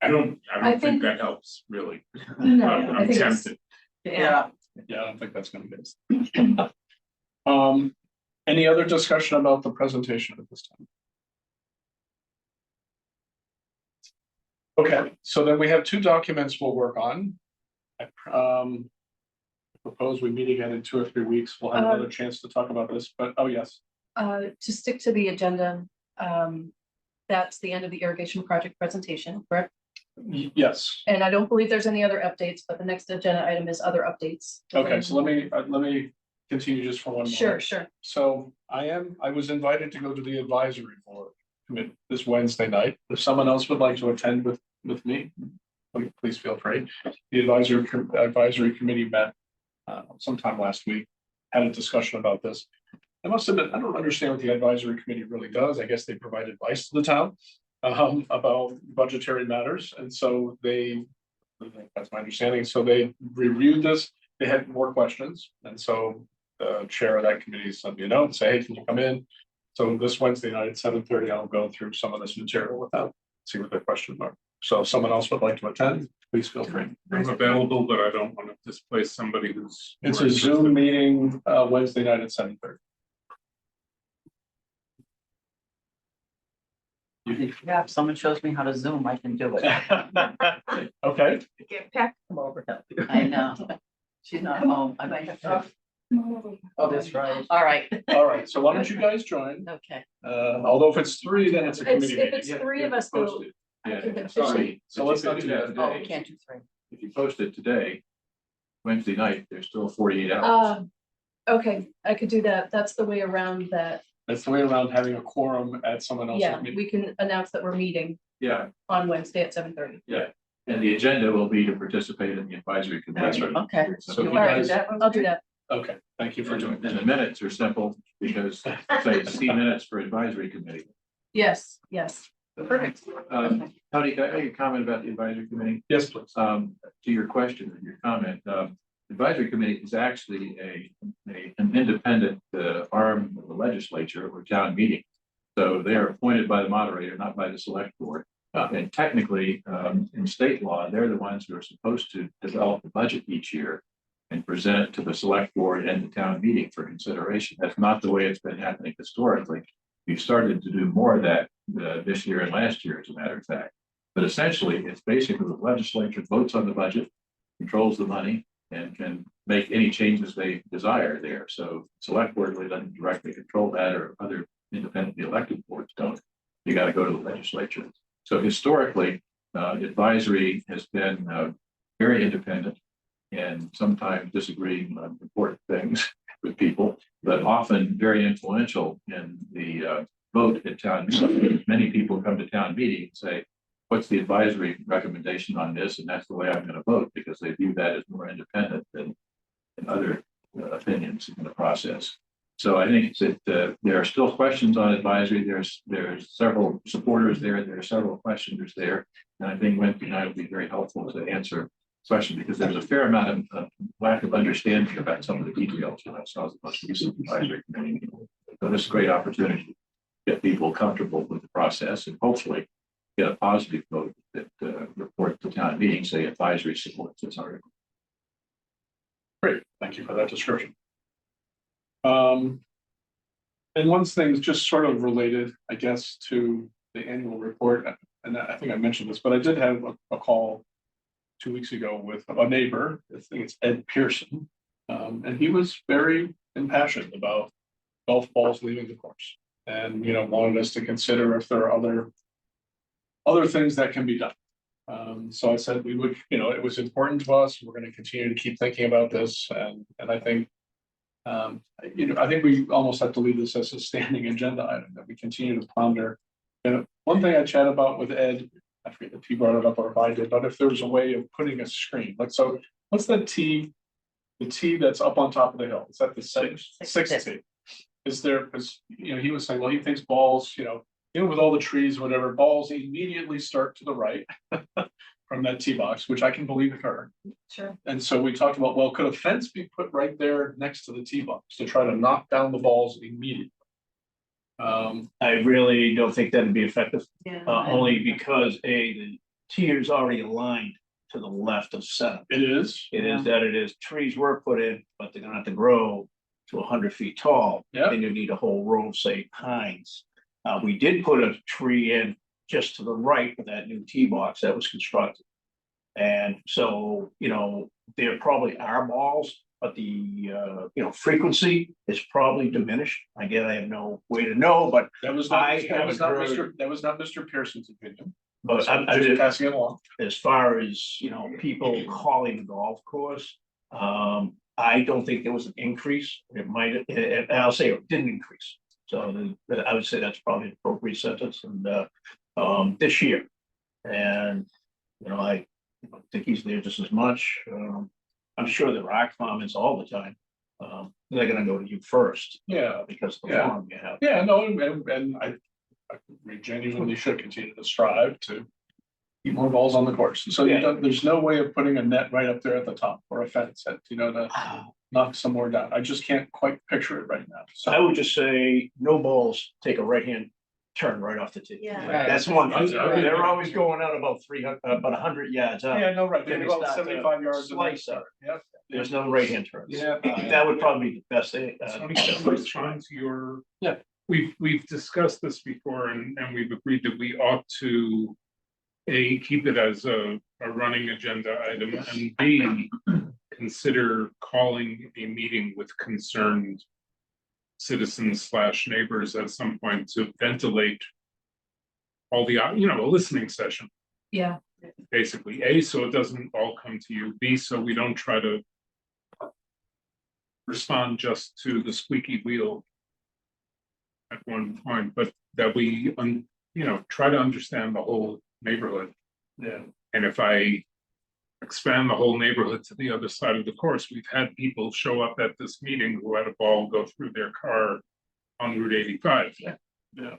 I don't I think think- that helps, really. No, I'm I think it's, tempted. Yeah, yeah, I don't think that's gonna be. Any other discussion about the presentation at this time? Okay, so then we have 2 documents we'll work on. I propose we meet again in 2 or 3 weeks. We'll have another chance to talk about this, but, oh, yes. to stick to the agenda, that's the end of the irrigation project presentation, correct? Yes, And I don't believe there's any other updates, but the next agenda item is other updates. okay, so let me continue just for one moment. Sure, sure. So I was invited to go to the advisory board committee this Wednesday night. If someone else would like to attend with me, please feel free. The advisory committee met sometime last week, had a discussion about this. I must admit, I don't understand what the advisory committee really does. I guess they provide advice to the town about budgetary matters. And so that's my understanding. So they reviewed this. They had more questions. And so the chair of that committee sent me a note and say, hey, can you come in? So this Wednesday night at 7:30, I'll go through some of this material with them, see what their questions are. So if someone else would like to attend, please feel free. I'm available, but I don't want to displace somebody who's. It's a Zoom meeting Wednesday night at 7:30. yeah, if someone shows me how to Zoom, I can do it. Okay, Get Pat to come over to help you. I know. She's not home, I might have to. Oh, that's right. All right, all right. So why don't you guys join? okay. Although if it's 3, then it's a committee If meeting. it's 3 of us, though, Posted. Yeah, can sorry. So let's not do that. Oh, we today. can't do 3. If you post it today, Wednesday night, there's still 48 hours. okay, I could do that. That's the way around that. That's the way around having a quorum at someone else's Yeah, meeting. we can announce that we're meeting Yeah, on Wednesday at 7:30. and the agenda will be to participate in the advisory committee. That's right. Okay. So you All right, guys, I'll do that. okay, thank you for doing And the that. minutes are simple because say C minutes for advisory committee. Yes, yes. Perfect. Tony, can I make a comment about the advisory committee? Yes, please. To your question and your comment, advisory committee is actually an independent arm of the legislature or town meeting. So they are appointed by the moderator, not by the select board. And technically, in state law, they're the ones who are supposed to develop the budget each year and present it to the select board and the town meeting for consideration. That's not the way it's been happening historically. We've started to do more of that this year and last year, as a matter of fact. But essentially, it's basically the legislature votes on the budget, controls the money, and can make any changes they desire there. So select board really doesn't directly control that, or other independently elected boards don't. You got to go to the legislature. So historically, advisory has been very independent and sometimes disagreeing on important things with people, but often very influential in the vote at town meeting. Many people come to town meeting and say, what's the advisory recommendation on this? And that's the way I'm going to vote, because they view that as more independent than other opinions in the process. So I think that there are still questions on advisory. There's several supporters there. There are several questioners there. And I think Wednesday night will be very helpful to answer questions, because there's a fair amount of lack of understanding about some of the details when I saw the most recent advisory committee. So this is a great opportunity to get people comfortable with the process and hopefully get a positive vote that report to town meeting, say advisory supports this article. Great, thank you for that description. And one thing's just sort of related, I guess, to the annual report, and I think I mentioned this, but I did have a call 2 weeks ago with a neighbor, I think it's Ed Pearson. And he was very impassioned about golf balls leaving the course. And, you know, wanted us to consider if there are other things that can be done. So I said we would, you know, it was important to us. We're going to continue to keep thinking about this. And I think, you know, I think we almost have to leave this as a standing agenda item that we continue to ponder. And one thing I chat about with Ed, I forget if he brought it up or if I did, but if there was a way of putting a screen, like, so what's that tee? The tee that's up on top of the hill, is that the sixth tee? Is there, because, you know, he was saying, well, he thinks balls, you know, even with all the trees, whatever, balls immediately start to the right from that tee box, which I can believe occurred. Sure. And so we talked about, well, could a fence be put right there next to the tee box to try to knock down the balls immediately? I really don't think that'd be effective, Yeah. only because the tee is already aligned to the left of center. It is. Trees were put in, but they're gonna have to grow to 100 feet tall. Yeah. Then you need a whole row of, say, pines. We did put a tree in just to the right of that new tee box that was constructed. And so, you know, there probably are balls, but the, you know, frequency is probably diminished. Again, I have no way to know, but That was not, I that was haven't not heard- Mr. Pearson's opinion. but So I'm just just, passing it along. as far as, you know, people calling the golf course, I don't think there was an increase. It might, and I'll say it didn't increase. So I would say that's probably an appropriate sentence, and this year. And, you know, I think he's there just as much. I'm sure there are comments all the time. They're gonna go to you first, Yeah, because of the Yeah. forum you have. yeah, no, and we genuinely should continue to strive to keep more balls on the course. So you Yeah. don't, there's no way of putting a net right up there at the top or a fence at, you know, to knock some more down. I just can't quite picture it right now. So I would just say, no balls, take a right-hand turn right off the tee. Yeah. Right. That's one thing. Right. They're always going out about 300, about 100 yards out. Yeah, no, right. Then They're they about start to 75 yards. and then slice up. Yep. There's no right-hand turns. Yeah. That would probably be the best thing. Tony, can I respond to your? Yeah. We've discussed this before and we've agreed that we ought to A, keep it as a running agenda item, and B, consider calling a meeting with concerned citizens / neighbors at some point to ventilate all the, you know, a listening session, Yeah, basically. A, so it doesn't all come to you. B, so we don't try to respond just to the squeaky wheel at one point, but that we, you know, try to understand the whole neighborhood. Yeah. And if I expand the whole neighborhood to the other side of the course, we've had people show up at this meeting who had a ball go through their car on Route 85. Yeah.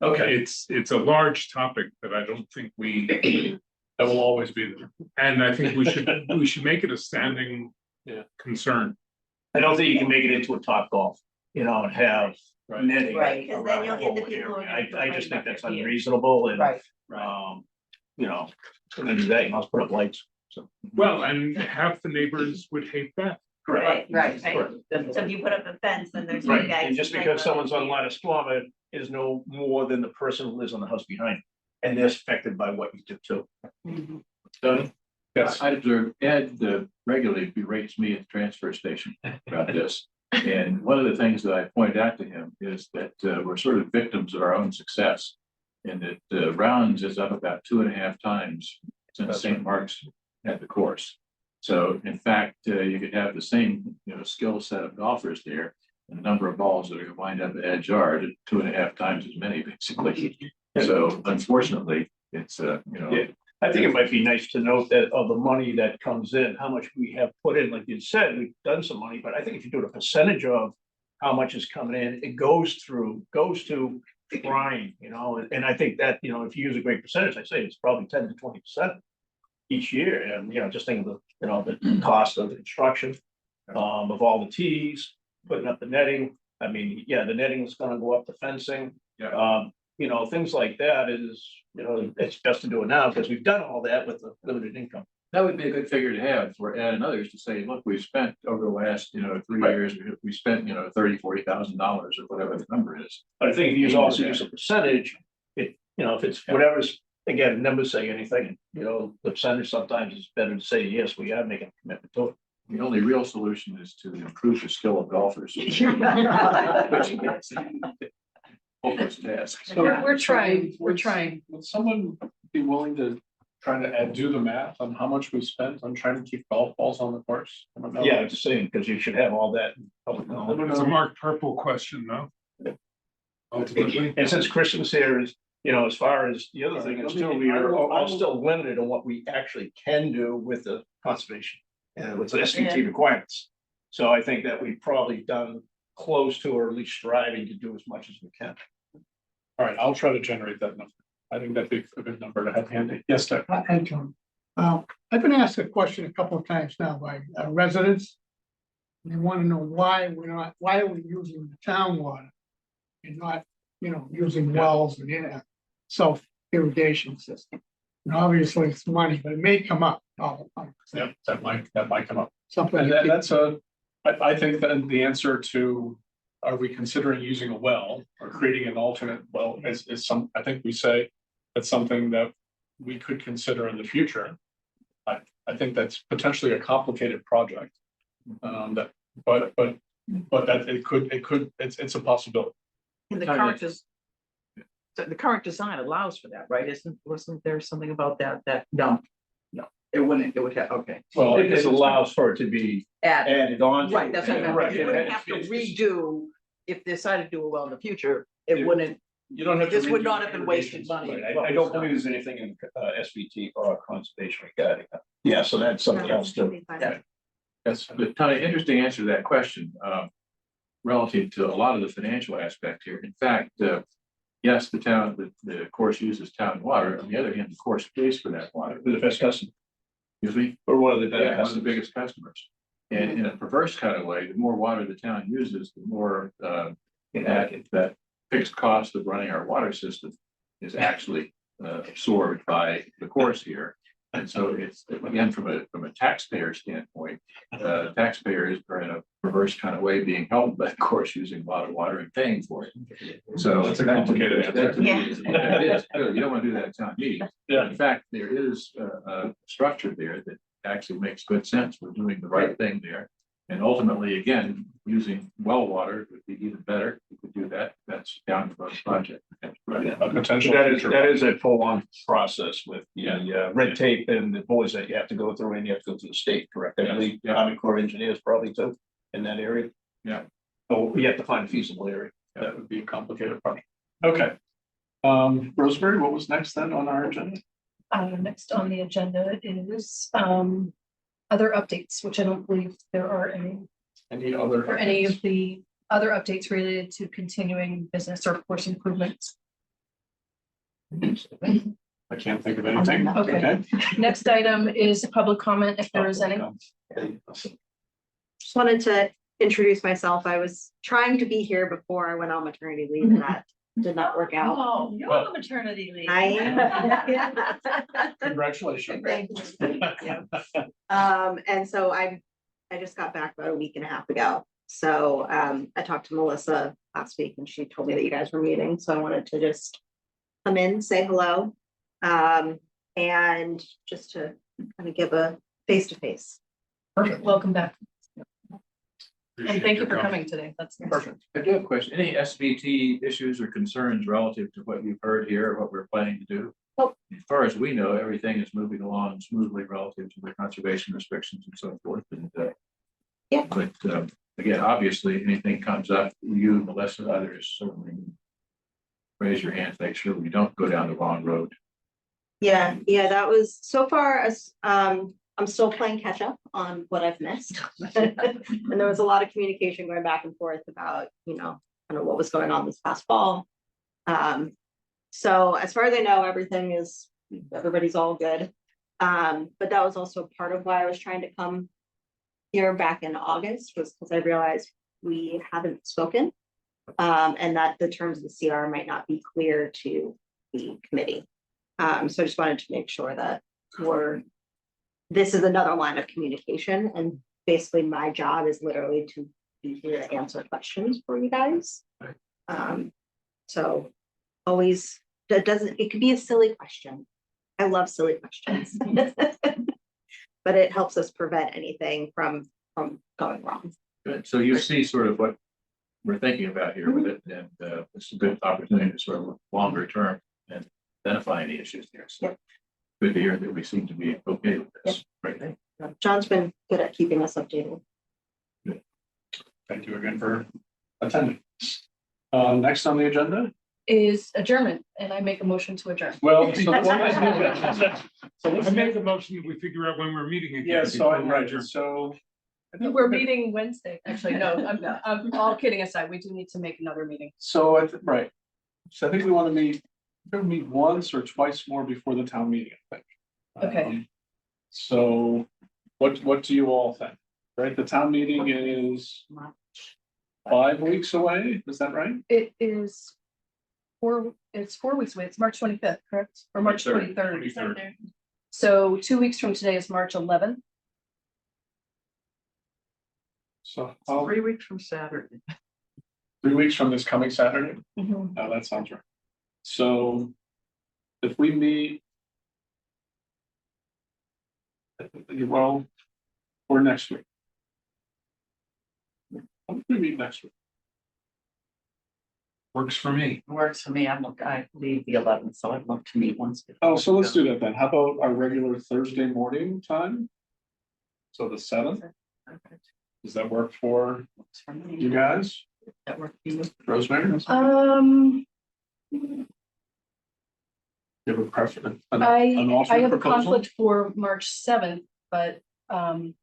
Okay, it's a large topic that I don't think we, That will always be there. and I think we should make it a standing concern. I don't think you can make it into a top golf, you know, and have Right. netting. Right, 'cause then around you'll the get the whole people area. who I just think complain that's about their view. unreasonable and, Right. you know, gonna do that, you must put up lights, so. Well, and half the neighbors would hate that. Right, right, Correct. right. So if you put up a fence, then there's. Right, guys and just who because might someone's love on it. Lattice is no more than the person who lives on the house behind. And they're affected by what you do too. Done? Yes. I observe Ed regularly berates me at the transfer station about this. And one of the things that I point out to him is that we're sort of victims of our own success. And that Rounds is up about 2.5 times since St. Mark's had the course. So in fact, you could have the same, you know, skill set of golfers there. And the number of balls that are going to wind up at Ed's yard at 2.5 times as many, basically. So unfortunately, it's you know. Yeah. I think it might be nice to note that of the money that comes in, how much we have put in, like you said, we've done some money, but I think if you do a percentage of how much is coming in, it goes to trying, you know, and I think that, you know, if you use a great percentage, I say it's probably 10 to 20% each year. And, you know, just think of the, you know, the cost of the construction, of all the tees, putting up the netting. I mean, yeah, the netting is gonna go up, the fencing. Yeah. you know, things like that is, you know, it's best to do it now because we've done all that with the limited income. That would be a good figure to have for Ed and others to say, look, we've spent over the last, 3 years, we spent, $30,000-$40,000 or whatever the number is. But I think if you also use a percentage, it, you know, if it's whatever's, again, numbers say anything, you know, the percentage sometimes is better to say, yes, we are making a commitment to it. The only real solution is to improve the skill of golfers. Hopeless task. We're trying, we're trying. Would someone be willing to try to do the math on how much we spent on trying to keep golf balls on the course? I don't know. Yeah, I'm just saying, because you should have all that in public knowledge. It's a Mark Purple question, though. Ultimately, And since Christian's here is, you know, as far as the other thing is still, we are all still limited on what we actually can do with the conservation. And with the SVT requirements. So I think that we've probably done close to, or at least striving to do as much as we can. All right, I'll try to generate that number. I think that'd be a good number to have handy. Yes, Dick. Hi, John. I've been asked a question a couple of times now by residents. They want to know why why are we using the town water? And not, using wells and self irrigation system. And obviously it's money, but it may come up. Yeah, that might come up. Something. And that's I think that the answer to, are we considering using a well or creating an alternate well is I think we say that's something that we could consider in the future. I think that's potentially a complicated project. But that it's a possibility. And the current design allows for that, right? Wasn't there something about that? No, it wouldn't, it would have, okay. Well, It allows for it to be added on. Right, that's what I meant. Right, You wouldn't have to redo, if they decided to do it well in the future, it wouldn't, You don't have to. this would redo not have been wasted money. Right, I don't believe there's anything in SVT or conservation regarding that. Yeah, so that's something else too. Yes. But Tony, interesting answer to that question, relative to a lot of the financial aspect here. In fact, yes, the course uses town water. On the other hand, the course pays for that water. We're the best customer, Excuse me? or one of the One of best. the biggest customers. And in a perverse kind of way, the more water the town uses, the more that fixed cost of running our water system is actually absorbed by the course here. And so it's, again, from a taxpayer standpoint, taxpayers are in a perverse kind of way being helped by the course using a lot of water and paying for it. So That's a complicated answer. It is, you don't want to do that at town meeting. Yeah. In fact, there is a structure there that actually makes good sense. We're doing the right thing there. And ultimately, again, using well water would be even better. We could do that. That's down the road project. A potential. That is a full-on process with the red tape and the boys that you have to go through, and you have to go through the state, correct? I believe the Army Corps of Engineers probably too, in that area. Yeah. Oh, you have to find a feasible area. That would be a complicated project. Okay. Rosemary, what was next then on our agenda? Next on the agenda is other updates, which I don't believe there are any, Any other? or any of the other updates related to continuing business or course improvements. I can't think of anything. Okay. Next item is public comment, if there is any. Just wanted to introduce myself. I was trying to be here before I went on maternity leave and that did not work out. Oh, you're on maternity leave. I am. Congratulations. Thank you. And so I just got back about a week and a half ago. So I talked to Melissa last week and she told me that you guys were meeting. So I wanted to just come in, say hello. And just to kind of give a face-to-face. Perfect. Welcome back. And appreciate thank you your for comment. coming today. That's nice. Perfect. I do have a question. Any SVT issues or concerns relative to what you've heard here, or what we're planning to do? Nope. As far as we know, everything is moving along smoothly relative to the conservation restrictions and so forth. And Yeah. But again, obviously, anything comes up, you, Melissa, others certainly raise your hand, make sure we don't go down the wrong road. Yeah, that was so far as I'm still playing catch up on what I've missed. And there was a lot of communication going back and forth about, kind of what was going on this past fall. So as far as I know, everybody's all good. But that was also part of why I was trying to come here back in August, was because I realized we haven't spoken And that the terms of the CR might not be clear to the committee. So I just wanted to make sure that this is another line of communication, and basically my job is literally to be here to answer questions for you guys. So always, it could be a silly question. I love silly questions. But it helps us prevent anything from going wrong. Good. So you see sort of what we're thinking about here with it, and it's a good opportunity to sort of look longer term and identify any issues there. So Yep. good to hear that we seem to be okay with this. Right. John's been good at keeping us updated. Thank you again for attending. Next on the agenda, Is adjournment, and I make a motion to adjourn. well, so let's I make the motion that we figure out when we're meeting again. Yeah, so I'm before we right, adjourn. so. I think We're meeting Wednesday. Actually, no, I'm all kidding aside. We do need to make another meeting. So, right, so I think we want to meet, we're gonna meet once or twice more before the town meeting, I think. Okay. So, what do you all think? Right, the town meeting is 5 weeks away, is that right? It is it's 4 weeks away. It's March 25th, correct? Or March 23rd. 23rd. So 2 weeks from today is March 11th. So, 3 weeks from Saturday. 3 weeks from this coming Saturday? Mhm. Oh, that sounds right. So if we meet. Well, or next week. When do we meet next week? Works for me. Works for me. I leave the 11th, so I'd love to meet once. Oh, so let's do that then. How about our regular Thursday morning time? So the 7th, does that work for you guys? That work for you? Rosemary? Um, You have a preference? an I alternate have a proposal? conflict for March 7th, but The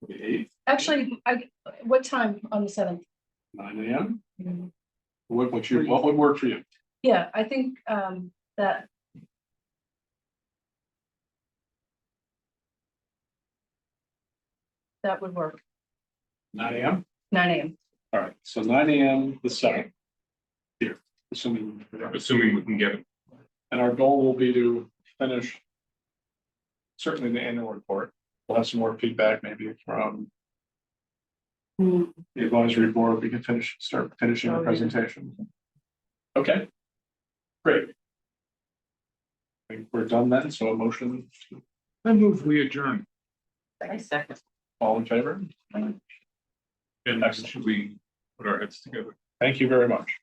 8th, actually, what time on the 7th? 9 AM? What would work for you? Yeah, I think that that would work. 9 AM? 9 AM. All right, so 9 AM, the 7th. Here, assuming. Assuming we can get it. And our goal will be to finish. Certainly the annual report. We'll have some more feedback maybe from. The advisory board. We can start finishing the presentation. Okay. Great. I think we're done then, so a motion, I move we adjourn. I second. all in favor? And should we put our heads together? Thank you very much.